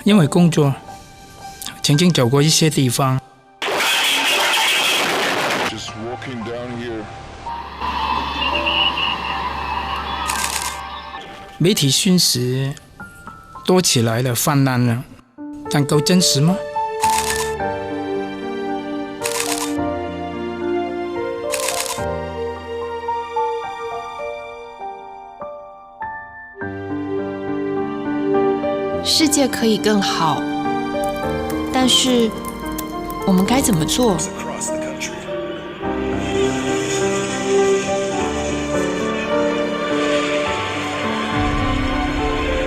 因为工作，曾经走过一些地方。媒体讯息多起来了，泛滥了，但够真实吗？世界可以更好，但是我们该怎么做？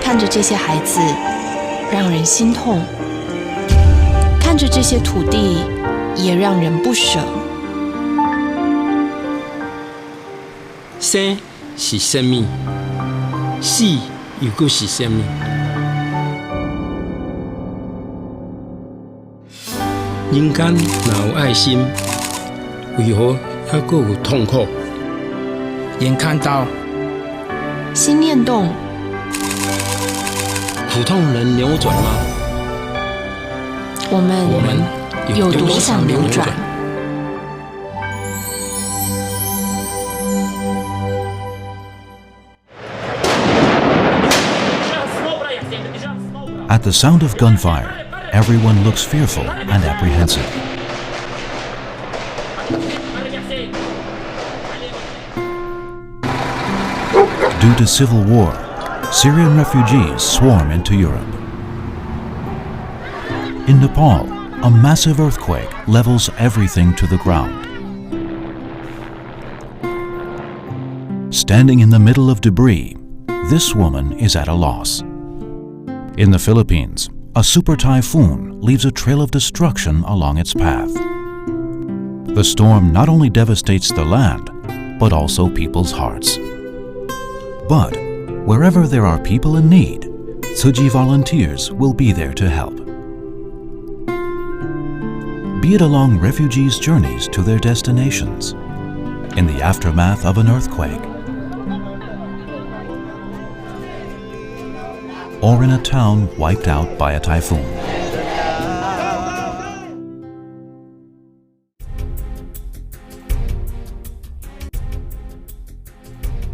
看着这些孩子，让人心痛；看着这些土地，也让人不舍。生是生命，死又搁是生命。人间哪有爱心，为何还搁有痛苦？眼看到，心念动，苦痛能扭转吗？我们有多想扭转？At the sound of gunfire, everyone looks fearful and apprehensive. Due to civil war, Syrian refugees swarm into Europe. In Nepal, a massive earthquake levels everything to the ground. Standing in the middle of debris, this woman is at a loss. In the Philippines, a super typhoon leaves a trail of destruction along its path. The storm not only devastates the land, but also people's hearts. But wherever there are people in need, Tzu Chi volunteers will be there to help. Be it along refugees' journeys to their destinations, in the aftermath of an earthquake, or in a town wiped out by a typhoon.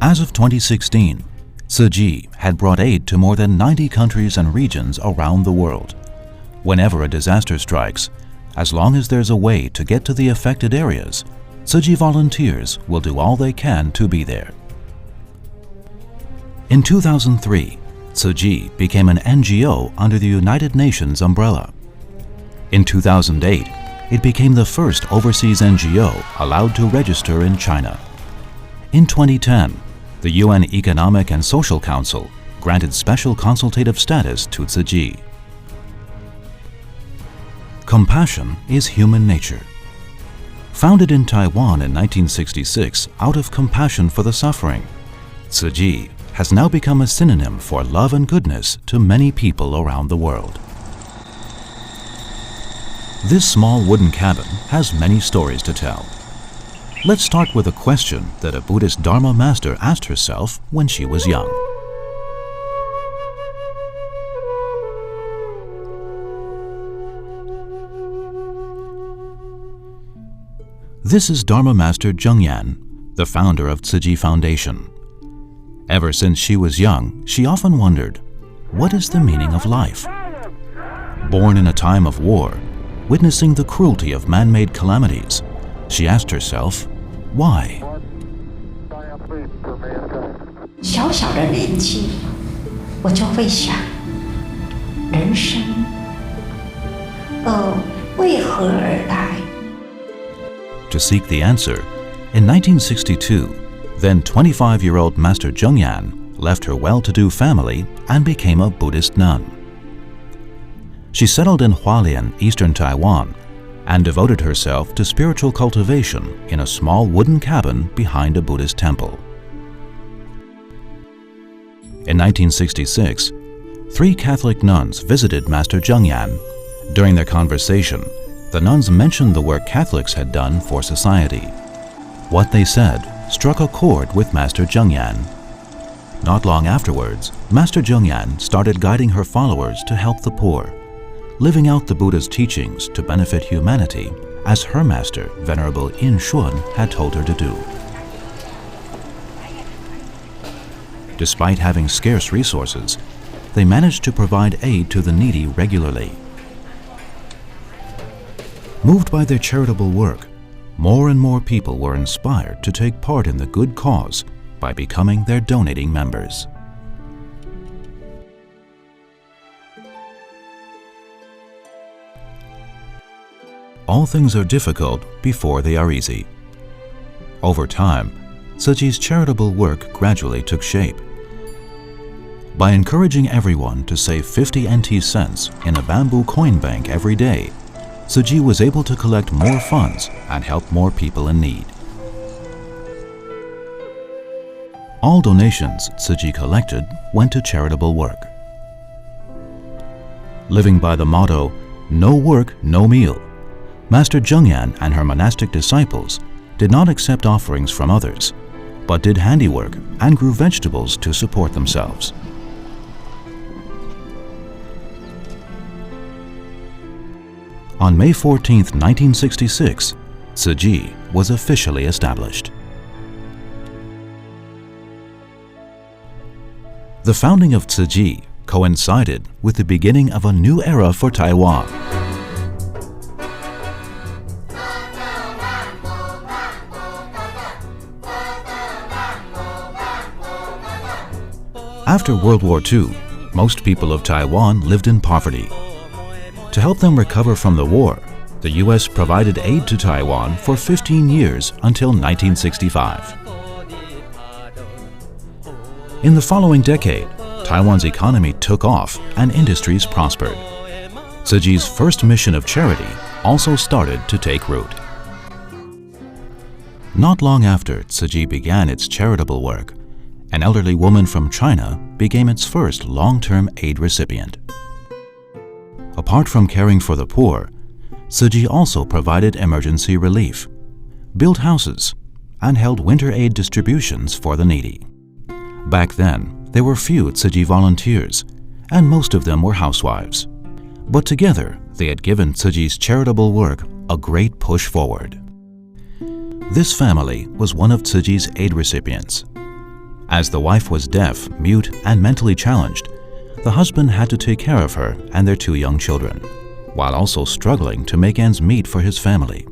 As of 2016, Tzu Chi had brought aid to more than 90 countries and regions around the world. Whenever a disaster strikes, as long as there's a way to get to the affected areas, Tzu Chi volunteers will do all they can to be there. In 2003, Tzu Chi became an NGO under the United Nations umbrella. In 2008, it became the first overseas NGO allowed to register in China. In 2010, the UN Economic and Social Council granted special consultative status to Tzu Chi. Compassion is human nature. Founded in Taiwan in 1966 out of compassion for the suffering, Tzu Chi has now become a synonym for love and goodness to many people around the world. This small wooden cabin has many stories to tell. Let's start with a question that a Buddhist Dharma master asked herself when she was young. This is Dharma Master Zheng Yan, the founder of Tzu Chi Foundation. Ever since she was young, she often wondered, what is the meaning of life? Born in a time of war, witnessing the cruelty of man-made calamities, she asked herself, why? 小小的年纪，我就会想，人生，为何而来？ To seek the answer, in 1962, then 25-year-old Master Zheng Yan left her well-to-do family and became a Buddhist nun. She settled in Hualien, eastern Taiwan, and devoted herself to spiritual cultivation in a small wooden cabin behind a Buddhist temple. In 1966, 3 Catholic nuns visited Master Zheng Yan. During their conversation, the nuns mentioned the work Catholics had done for society. What they said struck a chord with Master Zheng Yan. Not long afterwards, Master Zheng Yan started guiding her followers to help the poor, living out the Buddha's teachings to benefit humanity as her master, Venerable In Shun, had told her to do. Despite having scarce resources, they managed to provide aid to the needy regularly. Moved by their charitable work, more and more people were inspired to take part in the good cause by becoming their donating members. All things are difficult before they are easy. Over time, Tzu Chi's charitable work gradually took shape. By encouraging everyone to save 50 NT cents in a bamboo coin bank every day, Tzu Chi was able to collect more funds and help more people in need. All donations Tzu Chi collected went to charitable work. Living by the motto, "No work, no meal," Master Zhengyan and her monastic disciples did not accept offerings from others, but did handiwork and grew vegetables to support themselves. On May 14, 1966, Tzu Chi was officially established. The founding of Tzu Chi coincided with the beginning of a new era for Taiwan. After World War II, most people of Taiwan lived in poverty. To help them recover from the war, the U.S. provided aid to Taiwan for 15 years until 1965. In the following decade, Taiwan's economy took off and industries prospered. Tzu Chi's first mission of charity also started to take root. Not long after Tzu Chi began its charitable work, an elderly woman from China became its first long-term aid recipient. Apart from caring for the poor, Tzu Chi also provided emergency relief, built houses, and held winter aid distributions for the needy. Back then, there were few Tzu Chi volunteers, and most of them were housewives. But together, they had given Tzu Chi's charitable work a great push forward. This family was one of Tzu Chi's aid recipients. As the wife was deaf, mute, and mentally challenged, the husband had to take care of her and their 2 young children, while also struggling to make ends meet for his family.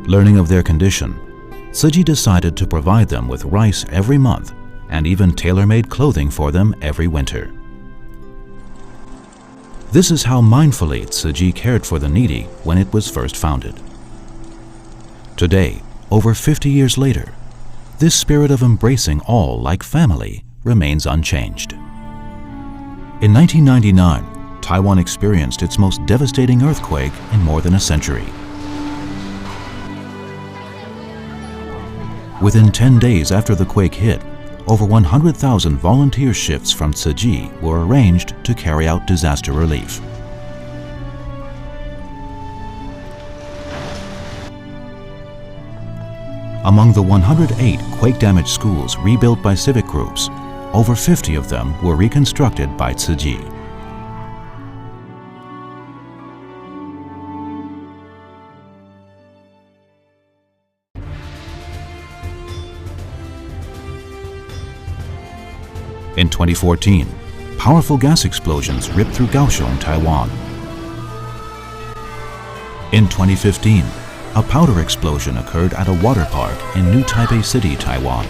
Learning of their condition, Tzu Chi decided to provide them with rice every month and even tailor-made clothing for them every winter. This is how mindfully Tzu Chi cared for the needy when it was first founded. Today, over 50 years later, this spirit of embracing all like family remains unchanged. In 1999, Taiwan experienced its most devastating earthquake in more than a century. Within 10 days after the quake hit, over 100,000 volunteer shifts from Tzu Chi were arranged to carry out disaster relief. Among the 108 quake-damaged schools rebuilt by civic groups, over 50 of them were reconstructed by Tzu Chi. In 2014, powerful gas explosions ripped through Kaohsiung, Taiwan. In 2015, a powder explosion occurred at a water park in New Taipei City, Taiwan.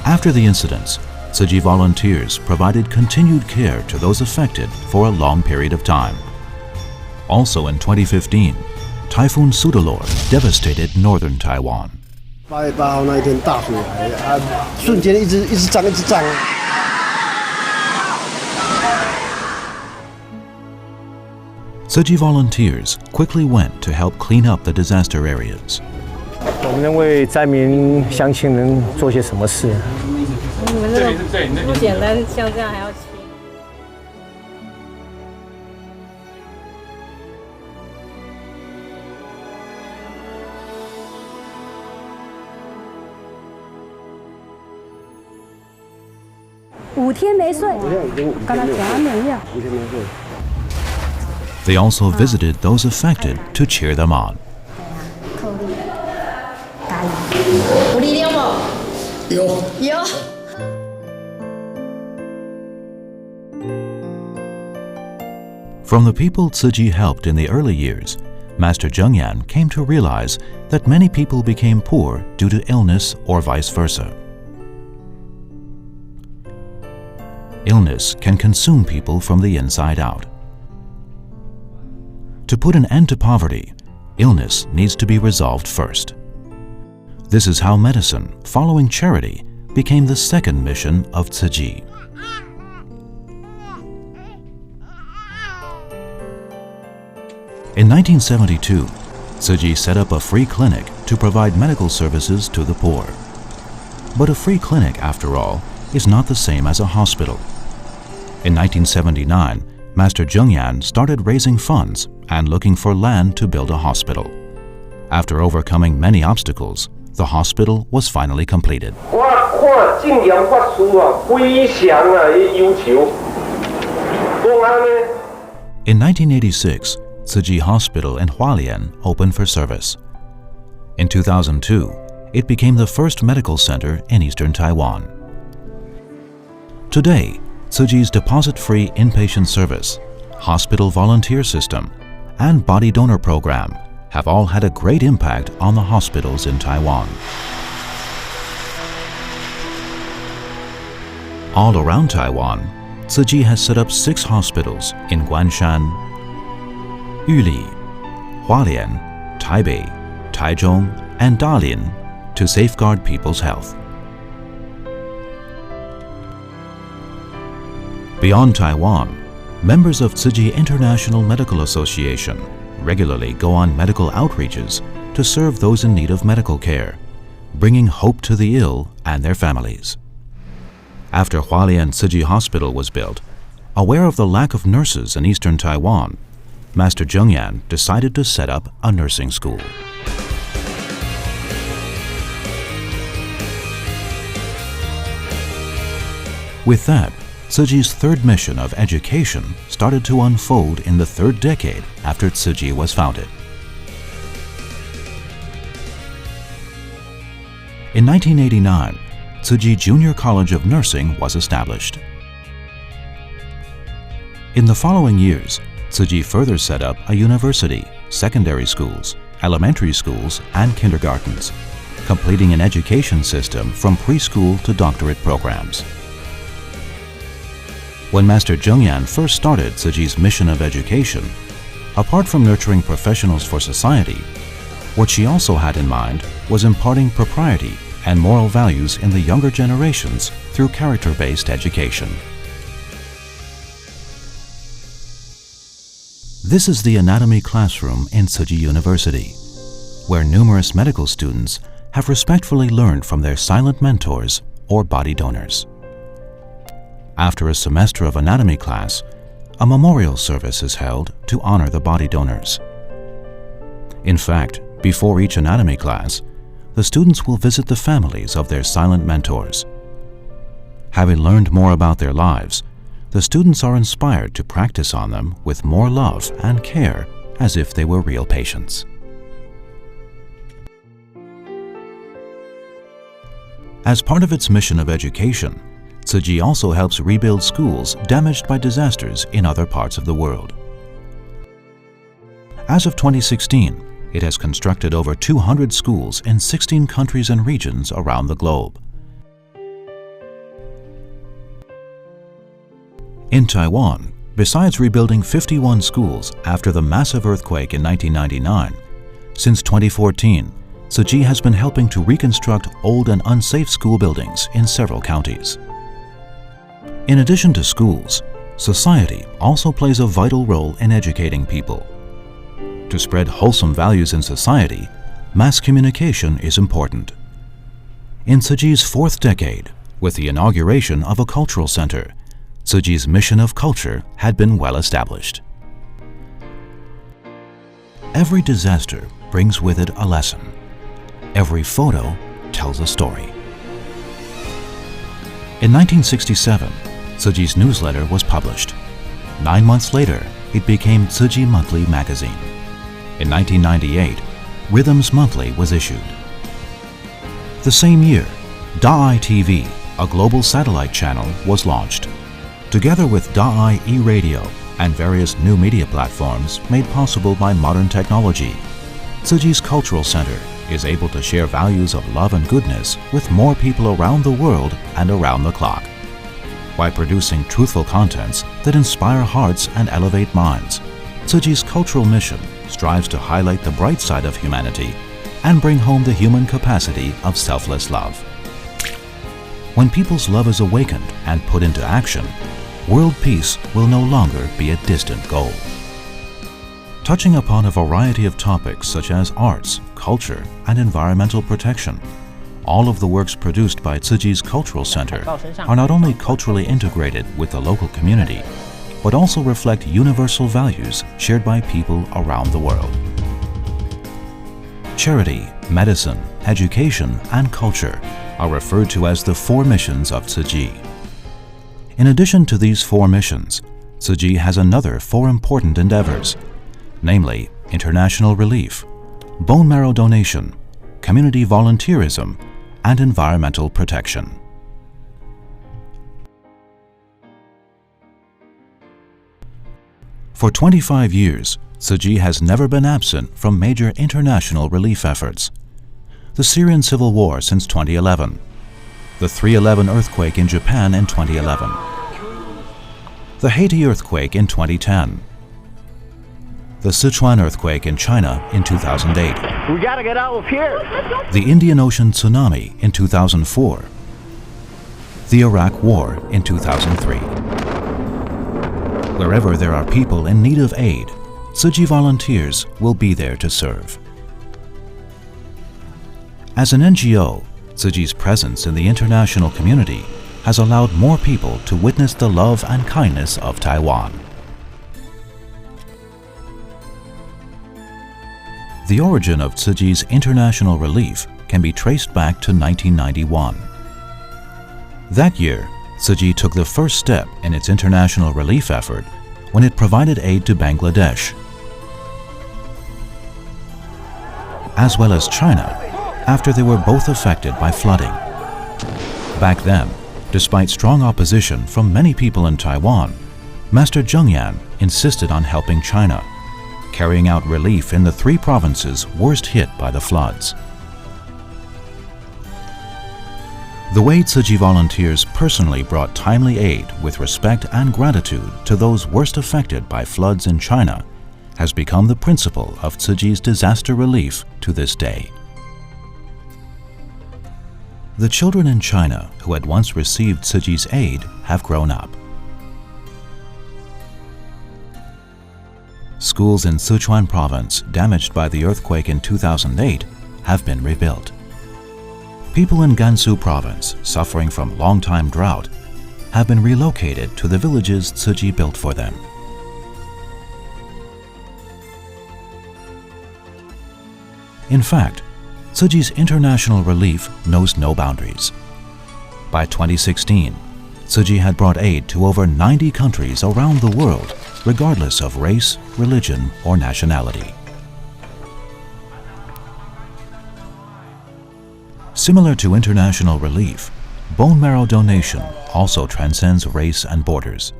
After the incidents, Tzu Chi volunteers provided continued care to those affected for a long period of time. Also in 2015, Typhoon Sudalor devastated northern Taiwan. 8月8号那一天大火来啊，瞬间一直涨。Tzu Chi volunteers quickly went to help clean up the disaster areas. 我们能为灾民乡亲能做些什么事？你们这不简单，像这样还要骑。5天没睡，我现在已经5天没有睡，5天没睡。They also visited those affected to cheer them on. From the people Tzu Chi helped in the early years, Master Zhengyan came to realize that many people became poor due to illness or vice versa. Illness can consume people from the inside out. To put an end to poverty, illness needs to be resolved first. This is how medicine, following charity, became the second mission of Tzu Chi. In 1972, Tzu Chi set up a free clinic to provide medical services to the poor. But a free clinic, after all, is not the same as a hospital. In 1979, Master Zhengyan started raising funds and looking for land to build a hospital. After overcoming many obstacles, the hospital was finally completed. In 1986, Tzu Chi Hospital in Hualien opened for service. In 2002, it became the first medical center in eastern Taiwan. Today, Tzu Chi's deposit-free inpatient service, hospital volunteer system, and body donor program have all had a great impact on the hospitals in Taiwan. All around Taiwan, Tzu Chi has set up 6 hospitals in Guanshan, Yuli, Hualien, Taipei, Taichung, and Dalian to safeguard people's health. Beyond Taiwan, members of Tzu Chi International Medical Association regularly go on medical outreaches to serve those in need of medical care, bringing hope to the ill and their families. After Hualien Tzu Chi Hospital was built, aware of the lack of nurses in eastern Taiwan, Master Zhengyan decided to set up a nursing school. With that, Tzu Chi's third mission of education started to unfold in the third decade after Tzu Chi was founded. In 1989, Tzu Chi Junior College of Nursing was established. In the following years, Tzu Chi further set up a university, secondary schools, elementary schools, and kindergartens, completing an education system from preschool to doctorate programs. When Master Zhengyan first started Tzu Chi's mission of education, apart from nurturing professionals for society, what she also had in mind was imparting propriety and moral values in the younger generations through character-based education. This is the anatomy classroom in Tzu Chi University, where numerous medical students have respectfully learned from their silent mentors or body donors. After a semester of anatomy class, a memorial service is held to honor the body donors. In fact, before each anatomy class, the students will visit the families of their silent mentors. Having learned more about their lives, the students are inspired to practice on them with more love and care as if they were real patients. As part of its mission of education, Tzu Chi also helps rebuild schools damaged by disasters in other parts of the world. As of 2016, it has constructed over 200 schools in 16 countries and regions around the globe. In Taiwan, besides rebuilding 51 schools after the massive earthquake in 1999, since 2014, Tzu Chi has been helping to reconstruct old and unsafe school buildings in several counties. In addition to schools, society also plays a vital role in educating people. To spread wholesome values in society, mass communication is important. In Tzu Chi's fourth decade, with the inauguration of a cultural center, Tzu Chi's mission of culture had been well established. Every disaster brings with it a lesson. Every photo tells a story. In 1967, Tzu Chi's newsletter was published. 9 months later, it became Tzu Chi Monthly magazine. In 1998, Rhythms Monthly was issued. The same year, Da'ai TV, a global satellite channel, was launched. Together with Da'ai e-radio and various new media platforms made possible by modern technology, Tzu Chi's Cultural Center is able to share values of love and goodness with more people around the world and around the clock. By producing truthful contents that inspire hearts and elevate minds, Tzu Chi's cultural mission strives to highlight the bright side of humanity and bring home the human capacity of selfless love. When people's love is awakened and put into action, world peace will no longer be a distant goal. Touching upon a variety of topics such as arts, culture, and environmental protection, all of the works produced by Tzu Chi's Cultural Center are not only culturally integrated with the local community, but also reflect universal values shared by people around the world. Charity, medicine, education, and culture are referred to as the 4 missions of Tzu Chi. In addition to these 4 missions, Tzu Chi has another 4 important endeavors, namely international relief, bone marrow donation, community volunteerism, and environmental protection. For 25 years, Tzu Chi has never been absent from major international relief efforts. The Syrian Civil War since 2011, the 3/11 earthquake in Japan in 2011, the Haiti earthquake in 2010, the Sichuan earthquake in China in 2008, We gotta get out of here. the Indian Ocean tsunami in 2004, the Iraq War in 2003. Wherever there are people in need of aid, Tzu Chi volunteers will be there to serve. As an NGO, Tzu Chi's presence in the international community has allowed more people to witness the love and kindness of Taiwan. The origin of Tzu Chi's international relief can be traced back to 1991. That year, Tzu Chi took the first step in its international relief effort when it provided aid to Bangladesh, as well as China, after they were both affected by flooding. Back then, despite strong opposition from many people in Taiwan, Master Zhengyan insisted on helping China, carrying out relief in the 3 provinces worst hit by the floods. The way Tzu Chi volunteers personally brought timely aid with respect and gratitude to those worst affected by floods in China has become the principle of Tzu Chi's disaster relief to this day. The children in China who had once received Tzu Chi's aid have grown up. Schools in Sichuan province damaged by the earthquake in 2008 have been rebuilt. People in Gansu province suffering from long-time drought have been relocated to the villages Tzu Chi built for them. In fact, Tzu Chi's international relief knows no boundaries. By 2016, Tzu Chi had brought aid to over 90 countries around the world, regardless of race, religion, or nationality. Similar to international relief, bone marrow donation also transcends race and borders.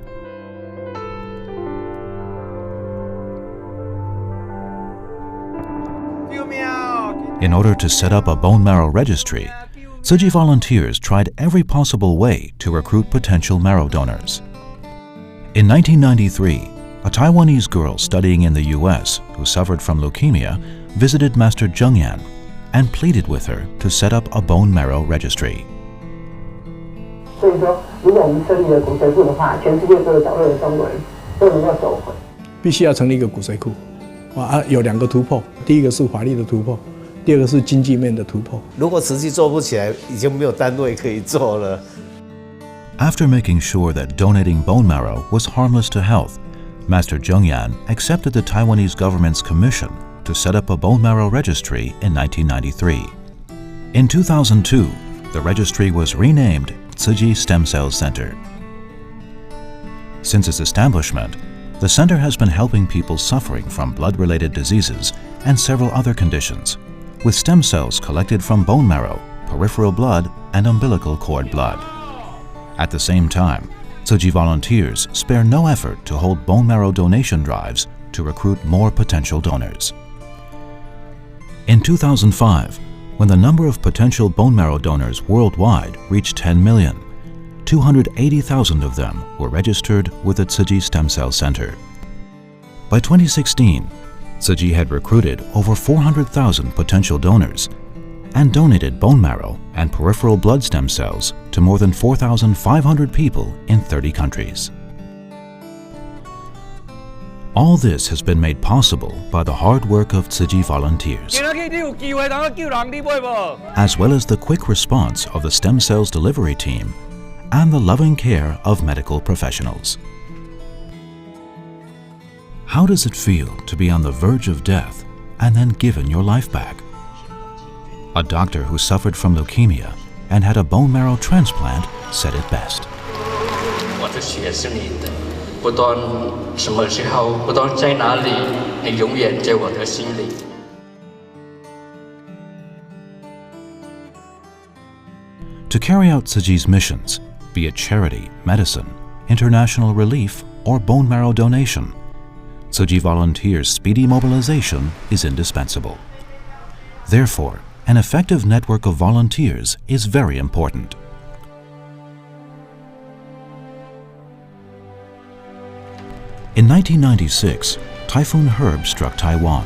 In order to set up a bone marrow registry, Tzu Chi volunteers tried every possible way to recruit potential marrow donors. In 1993, a Taiwanese girl studying in the US who suffered from leukemia visited Master Zhengyan and pleaded with her to set up a bone marrow registry. 所以说，如果我们设立了骨髓库的话，全世界各个角落的中国人都能够走回。必须要成立一个骨髓库，有2个突破，第一个是法律的突破，第二个是经济面的突破。如果实际做不起来，已经没有单位可以做了。After making sure that donating bone marrow was harmless to health, Master Zhengyan accepted the Taiwanese government's commission to set up a bone marrow registry in 1993. In 2002, the registry was renamed Tzu Chi Stem Cell Center. Since its establishment, the center has been helping people suffering from blood-related diseases and several other conditions, with stem cells collected from bone marrow, peripheral blood, and umbilical cord blood. At the same time, Tzu Chi volunteers spare no effort to hold bone marrow donation drives to recruit more potential donors. In 2005, when the number of potential bone marrow donors worldwide reached 10 million, 280,000 of them were registered with the Tzu Chi Stem Cell Center. By 2016, Tzu Chi had recruited over 400,000 potential donors and donated bone marrow and peripheral blood stem cells to more than 4,500 people in 30 countries. All this has been made possible by the hard work of Tzu Chi volunteers, as well as the quick response of the stem cells delivery team and the loving care of medical professionals. How does it feel to be on the verge of death and then given your life back? A doctor who suffered from leukemia and had a bone marrow transplant said it best. 我的血是你的，不论什么时候，不论在哪里，你永远在我的心里。 To carry out Tzu Chi's missions, be it charity, medicine, international relief, or bone marrow donation, Tzu Chi volunteers' speedy mobilization is indispensable. Therefore, an effective network of volunteers is very important. In 1996, Typhoon Herb struck Taiwan.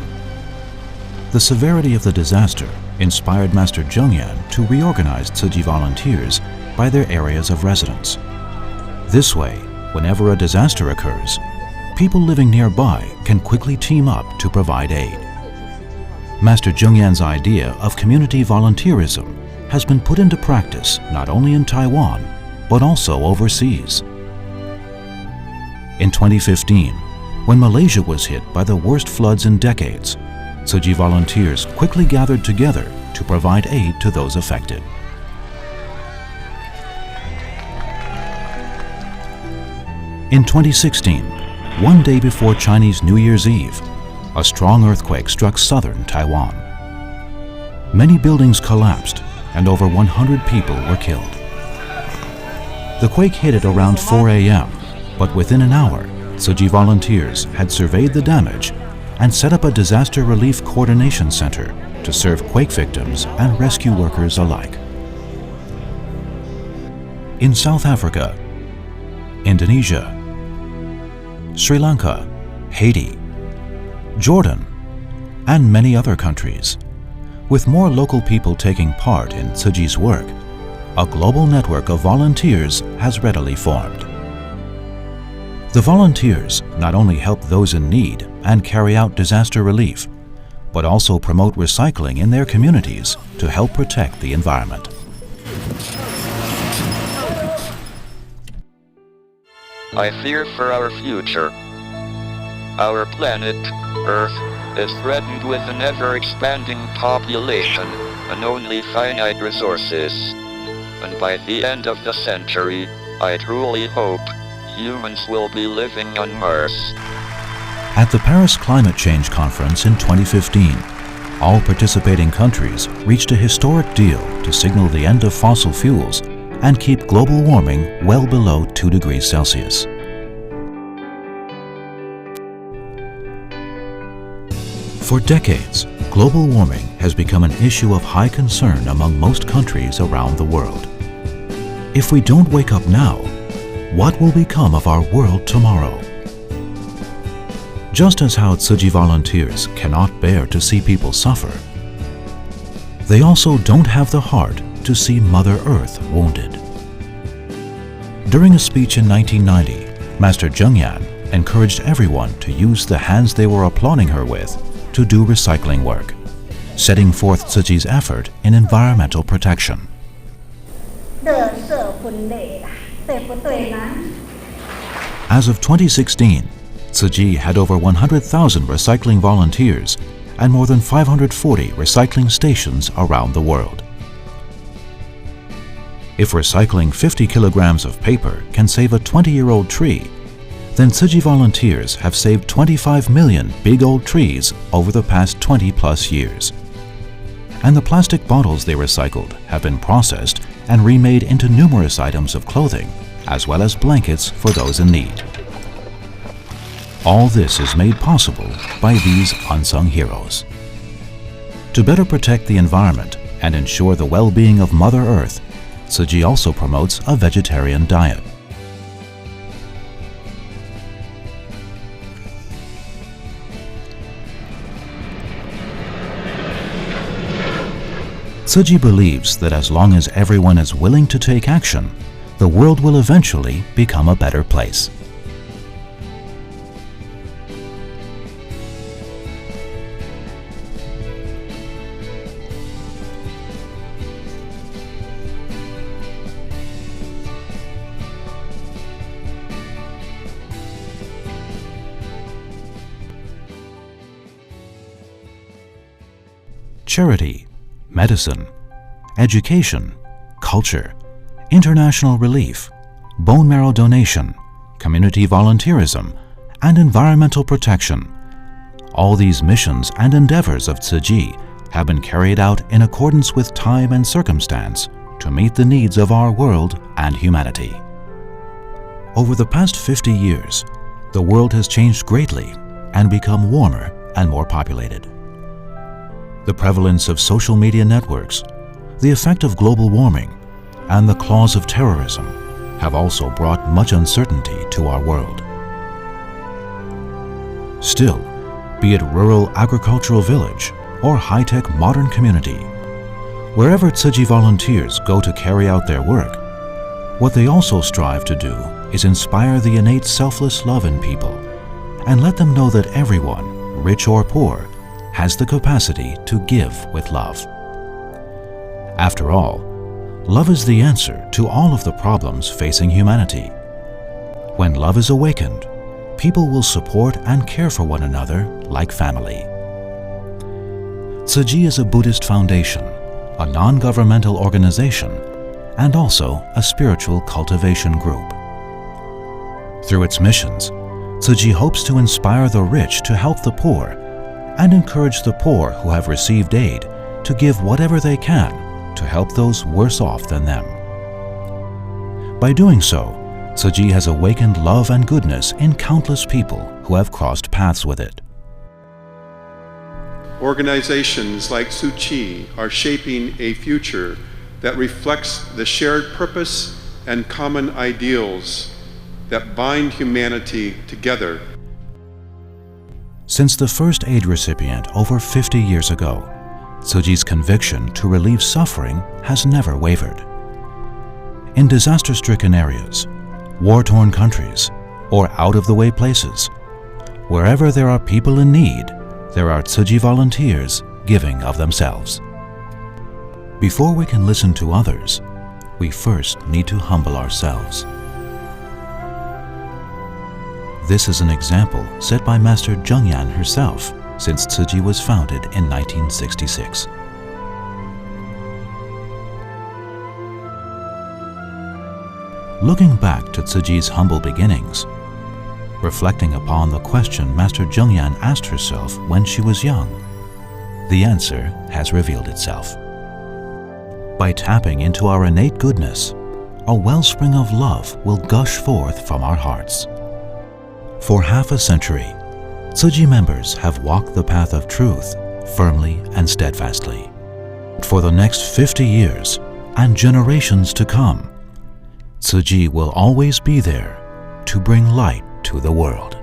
The severity of the disaster inspired Master Zhengyan to reorganize Tzu Chi volunteers by their areas of residence. This way, whenever a disaster occurs, people living nearby can quickly team up to provide aid. Master Zhengyan's idea of community volunteerism has been put into practice not only in Taiwan, but also overseas. In 2015, when Malaysia was hit by the worst floods in decades, Tzu Chi volunteers quickly gathered together to provide aid to those affected. In 2016, one day before Chinese New Year's Eve, a strong earthquake struck southern Taiwan. Many buildings collapsed and over 100 people were killed. The quake hit at around 4 a.m., but within an hour, Tzu Chi volunteers had surveyed the damage and set up a disaster relief coordination center to serve quake victims and rescue workers alike. In South Africa, Indonesia, Sri Lanka, Haiti, Jordan, and many other countries, with more local people taking part in Tzu Chi's work, a global network of volunteers has readily formed. The volunteers not only help those in need and carry out disaster relief, but also promote recycling in their communities to help protect the environment. I fear for our future. Our planet, Earth, is threatened with an ever-expanding population and only finite resources. And by the end of the century, I truly hope humans will be living on Mars. At the Paris Climate Change Conference in 2015, all participating countries reached a historic deal to signal the end of fossil fuels and keep global warming well below 2 degrees Celsius. For decades, global warming has become an issue of high concern among most countries around the world. If we don't wake up now, what will become of our world tomorrow? Just as how Tzu Chi volunteers cannot bear to see people suffer, they also don't have the heart to see Mother Earth wounded. During a speech in 1990, Master Zhengyan encouraged everyone to use the hands they were applauding her with to do recycling work, setting forth Tzu Chi's effort in environmental protection. As of 2016, Tzu Chi had over 100,000 recycling volunteers and more than 540 recycling stations around the world. If recycling 50 kilograms of paper can save a 20-year-old tree, then Tzu Chi volunteers have saved 25 million big old trees over the past 20+ years. And the plastic bottles they recycled have been processed and remade into numerous items of clothing, as well as blankets for those in need. All this is made possible by these unsung heroes. To better protect the environment and ensure the well-being of Mother Earth, Tzu Chi also promotes a vegetarian diet. Tzu Chi believes that as long as everyone is willing to take action, the world will eventually become a better place. Charity, medicine, education, culture, international relief, bone marrow donation, community volunteerism, and environmental protection. All these missions and endeavors of Tzu Chi have been carried out in accordance with time and circumstance to meet the needs of our world and humanity. Over the past 50 years, the world has changed greatly and become warmer and more populated. The prevalence of social media networks, the effect of global warming, and the claws of terrorism have also brought much uncertainty to our world. Still, be it rural agricultural village or high-tech modern community, wherever Tzu Chi volunteers go to carry out their work, what they also strive to do is inspire the innate selfless love in people and let them know that everyone, rich or poor, has the capacity to give with love. After all, love is the answer to all of the problems facing humanity. When love is awakened, people will support and care for one another like family. Tzu Chi is a Buddhist foundation, a non-governmental organization, and also a spiritual cultivation group. Through its missions, Tzu Chi hopes to inspire the rich to help the poor and encourage the poor who have received aid to give whatever they can to help those worse off than them. By doing so, Tzu Chi has awakened love and goodness in countless people who have crossed paths with it. Organizations like Tzu Chi are shaping a future that reflects the shared purpose and common ideals that bind humanity together. Since the first aid recipient over 50 years ago, Tzu Chi's conviction to relieve suffering has never wavered. In disaster-stricken areas, war-torn countries, or out-of-the-way places, wherever there are people in need, there are Tzu Chi volunteers giving of themselves. Before we can listen to others, we first need to humble ourselves. This is an example set by Master Zhengyan herself since Tzu Chi was founded in 1966. Looking back to Tzu Chi's humble beginnings, reflecting upon the question Master Zhengyan asked herself when she was young, the answer has revealed itself. By tapping into our innate goodness, a wellspring of love will gush forth from our hearts. For half a century, Tzu Chi members have walked the path of truth firmly and steadfastly. For the next 50 years and generations to come, Tzu Chi will always be there to bring light to the world.